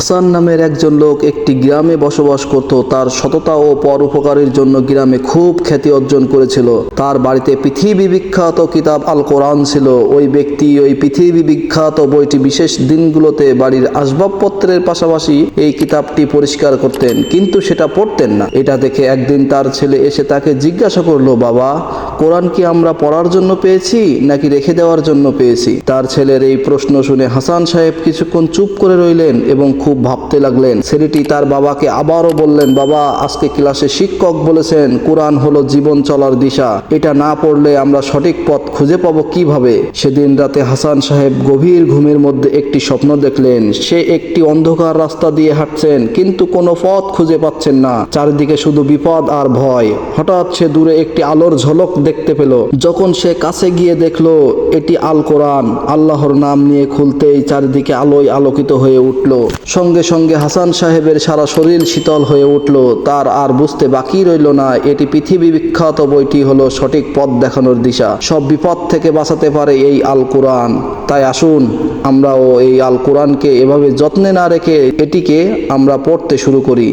হাসান নামের একজন লোক একটি গ্রামে বসবাস করত। তার সততা ও পরোপকারের জন্য গ্রামে খুব খ্যাতি অর্জন করেছিল। তার বাড়িতে পৃথিবী বিখ্যাত কিতাব আল কোরআন ছিল। ওই ব্যক্তি ওই পৃথিবী বিখ্যাত বইটি বিশেষ দিনগুলোতে বাড়ির আসবাবপত্রের পাশাপাশি এই কিতাবটি পরিষ্কার করতেন, কিন্তু সেটা পড়তেন না। এটা দেখে একদিন তার ছেলে এসে তাকে জিজ্ঞাসা করলো, বাবা, কোরআন কি আমরা পড়ার জন্য পেয়েছি নাকি রেখে দেওয়ার জন্য পেয়েছি? তার ছেলের এই প্রশ্ন শুনে হাসান সাহেব কিছুক্ষণ চুপ করে রইলেন এবং খুব ভাবতে লাগলেন। ছেলেটি তার বাবাকে আবারও বললেন, বাবা, আজকে ক্লাসে শিক্ষক বলেছেন কোরআন হলো জীবন চলার দিশা। এটা না পড়লে আমরা সঠিক পথ খুঁজে পাবো কিভাবে? সেদিন রাতে হাসান সাহেব গভীর ঘুমের মধ্যে একটি স্বপ্ন দেখলেন। সে একটি অন্ধকার রাস্তা দিয়ে হাঁটছেন, কিন্তু কোনো পথ খুঁজে পাচ্ছেন না। চারিদিকে শুধু বিপদ আর ভয়। হঠাৎ সে দূরে একটি আলোর ঝলক দেখতে পেল। যখন সে কাছে গিয়ে দেখলো এটি আল কোরআন, আল্লাহর নাম নিয়ে খুলতেই চারিদিকে আলোয় আলোকিত হয়ে উঠল। সঙ্গে সঙ্গে হাসান সাহেবের সারা শরীর শীতল হয়ে উঠল। তার আর বুঝতে বাকি রইল না এটি পৃথিবী বিখ্যাত বইটি হলো সঠিক পথ দেখানোর দিশা। সব বিপদ থেকে বাঁচাতে পারে এই আল কোরআন। তাই আসুন আমরাও এই আল কোরআনকে এভাবে যত্নে না রেখে এটিকে আমরা পড়তে শুরু করি।